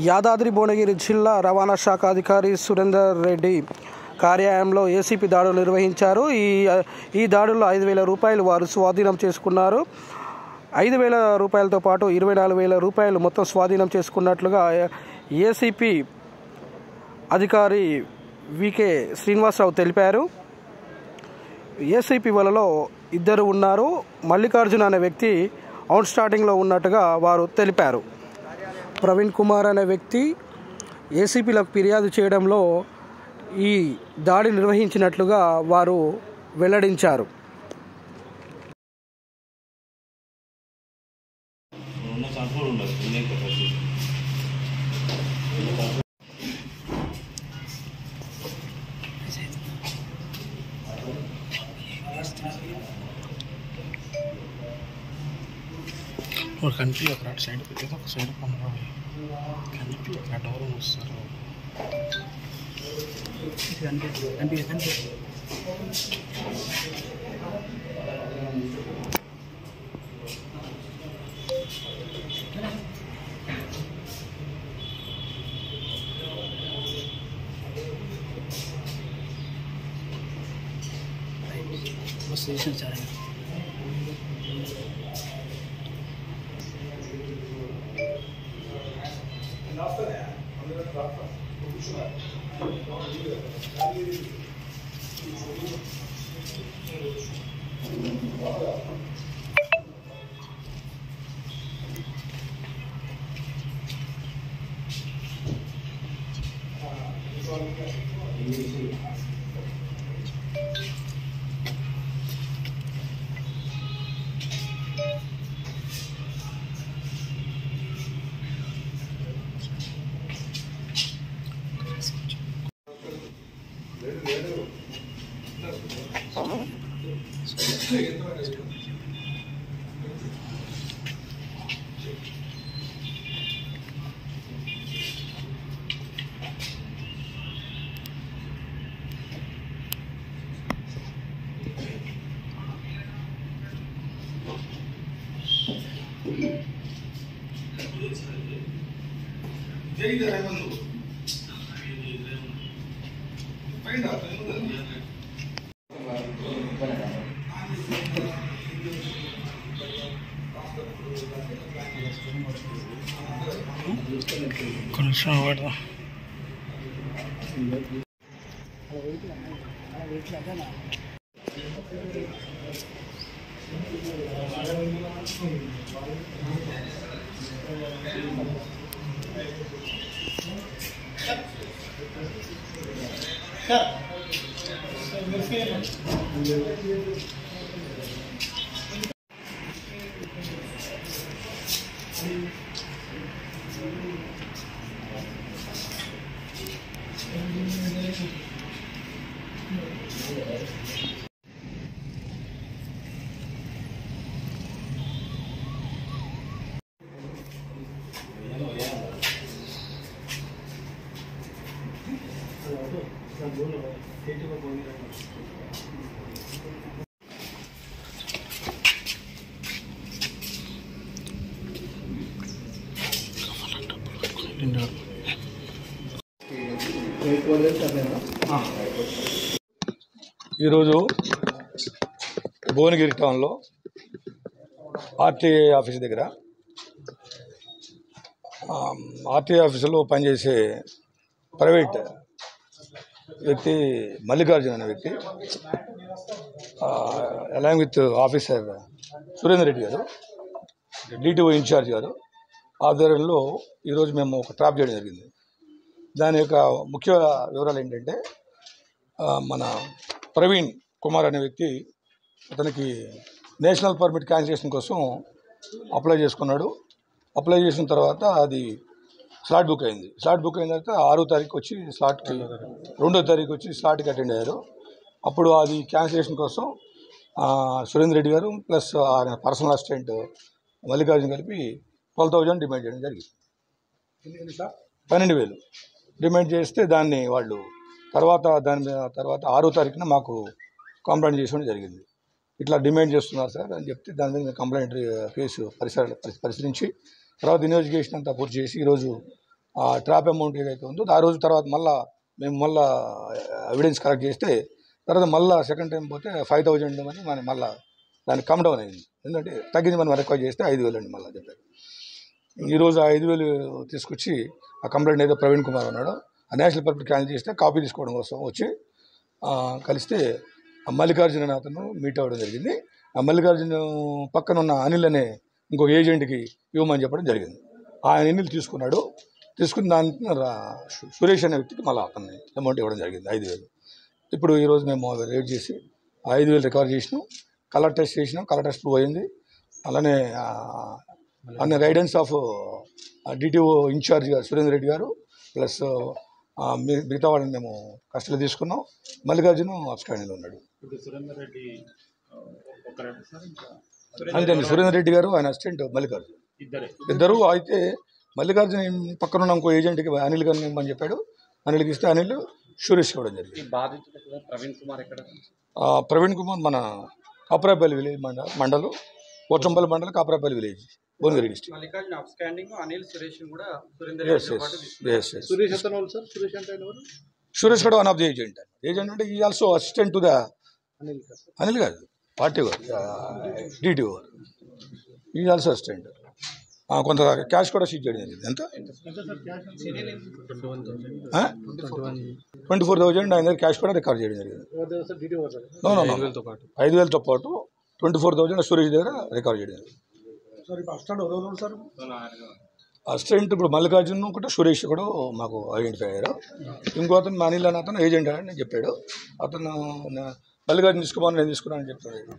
యాదాద్రి భువనగిరి జిల్లా రవాణా శాఖ అధికారి సురేందర్ రెడ్డి కార్యాలయంలో ఏసీపీ దాడులు నిర్వహించారు. ఈ దాడుల్లో 5,000 రూపాయలు వారు స్వాధీనం చేసుకున్నారు. 5,000 రూపాయలతో పాటు 24,000 రూపాయలు మొత్తం స్వాధీనం చేసుకున్నట్లుగా ఏసీపీ అధికారి వికే శ్రీనివాసరావు తెలిపారు. ఏసీపీ వలలో 2 ఉన్నారు. మల్లికార్జున అనే వ్యక్తి అవుట్ స్టార్టింగ్లో ఉన్నట్టుగా వారు తెలిపారు. ప్రవీణ్ కుమార్ అనే వ్యక్తి ఏసీపీలకు ఫిర్యాదు చేయడంలో ఈ దాడి నిర్వహించినట్లుగా వారు వెల్లడించారు. और कंट्री अगर साइड पे तो साइड पर रहा है कंट्री अगर डोर में सर कंट्री बस स्टेशन जा रहे हैं. కొంచెం వాడదా ఈరోజు భువనగిరి టౌన్లో ఆర్టీఐ ఆఫీస్ దగ్గర ఆర్టీఐ ఆఫీసులో పనిచేసే ప్రైవేట్ వ్యక్తి మల్లికార్జున అనే వ్యక్తి along with officer Surender Reddy గారు డిటిఓ ఇన్ఛార్జ్ గారు ఆధ్వర్యంలో ఈరోజు మేము ఒక ట్రాప్ చేయడం జరిగింది. దాని యొక్క ముఖ్య వివరాలు ఏంటంటే మన ప్రవీణ్ కుమార్ అనే వ్యక్తి అతనికి నేషనల్ పర్మిట్ క్యాన్సిలేషన్ కోసం అప్లై చేసుకున్నాడు. అప్లై చేసిన తర్వాత అది స్లాట్ బుక్ అయింది. స్లాట్ బుక్ అయిన తర్వాత 6వ తారీఖు వచ్చి స్లాట్కి 2వ తారీఖు వచ్చి స్లాట్కి అటెండ్ అయ్యారు. అప్పుడు అది క్యాన్సిలేషన్ కోసం సురేందర్ రెడ్డి గారు ప్లస్ ఆయన పర్సనల్ అసిస్టెంట్ మల్లికార్జున కలిపి 12,000 డిమాండ్ చేయడం జరిగింది. 12,000 డిమాండ్ చేస్తే దాన్ని వాళ్ళు తర్వాత 6వ తారీఖున మాకు కంప్లైంట్ చేసుకోవడం జరిగింది. ఇట్లా డిమాండ్ చేస్తున్నారు సార్ అని చెప్తే దాని మీద కంప్లైంట్ కేసు పరిశీలించి తర్వాత ఇన్వెస్టిగేషన్ అంతా పూర్తి చేసి ఈరోజు ఆ ట్రాప్ అమౌంట్ ఏదైతే ఉందో ఆ రోజు తర్వాత మేము మళ్ళీ ఎవిడెన్స్ కలెక్ట్ చేస్తే తర్వాత మళ్ళీ సెకండ్ టైం పోతే 5,000 అని మనం మళ్ళీ దానికి కమ్ డౌన్ అయింది. ఎందుకంటే తగ్గింది మనం రిక్వెస్ట్ చేస్తే 5,000 అండి మళ్ళీ చెప్పారు. ఈరోజు ఆ 5,000 తీసుకొచ్చి ఆ కంప్లైంట్ ఏదో ప్రవీణ్ కుమార్ ఉన్నాడు ఆ నేషనల్ పబ్లిక్ క్యాన్సిల్ చేస్తే కాపీ తీసుకోవడం కోసం వచ్చి కలిస్తే ఆ మల్లికార్జున అతను మీట్ అవ్వడం జరిగింది. ఆ మల్లికార్జున పక్కన ఉన్న అనిల్ అనే ఇంకో ఏజెంట్కి ఇవ్వమని చెప్పడం జరిగింది. ఆ అనిల్ తీసుకున్నాడు. తీసుకుని దాని సురేష్ అనే వ్యక్తికి మళ్ళీ అతన్ని అమౌంట్ ఇవ్వడం జరిగింది 5,000. ఇప్పుడు ఈరోజు మేము రేట్ చేసి 5,000 రికవర్ చేసినాం. కలర్ టెస్ట్ చేసినాం. కలర్ టెస్ట్ ప్రూవ్ అయింది. అలానే అన్న గైడెన్స్ ఆఫ్ డిటిఓ ఇన్ఛార్జ్ గారు సురేందర్ రెడ్డి గారు ప్లస్ మిగతా వాళ్ళని మేము కస్టడీలో తీసుకున్నాం. మల్లికార్జున అబ్స్కాండింగ్లో ఉన్నాడు. అంతే సురేందర్ రెడ్డి గారు ఆయన అసిస్టెంట్ మల్లికార్జున ఇద్దరు. అయితే మల్లికార్జున పక్కన ఉన్న ఇంకో ఏజెంట్కి అనిల్ గారిని ఇవ్వమని చెప్పాడు. అనిల్కి ఇస్తే అనిల్ షూరిష్ ఇవ్వడం జరిగింది. ప్రవీణ్ కుమార్ మన కాపురాపల్లి విలేజ్ మండలం పోచంపల్లి మండలం కాపురాపల్లి విలేజ్ భువనగిరి డిస్ట్రిక్ట్. సురేష్ కూడా వన్ ఆఫ్ ది ఏజెంట్ అంటే ఈ also assistant to the Anil గారు పార్టీ గారు డిటిఓ గారు ఈ ఆల్సో అసిస్టెంట్. కొంత క్యాష్ కూడా సీజ్ చేయడం జరిగింది. ఎంత 24,000 ఆయన దగ్గర క్యాష్ కూడా రికవర్ చేయడం జరిగింది. 5,000తో పాటు 24,000 సురేష్ దగ్గర రికవర్ చేయడం జరిగింది. అసిస్టెంట్ ఇప్పుడు మల్లికార్జున ఒకటి సురేష్ కూడా మాకు ఐడెంటిఫై అయ్యారు. ఇంకో అతను అనిల్ అని అతను ఏజెంట్ అని చెప్పాడు. అతను మల్లికార్జున తీసుకోమని నేను తీసుకున్నానని చెప్తాడు.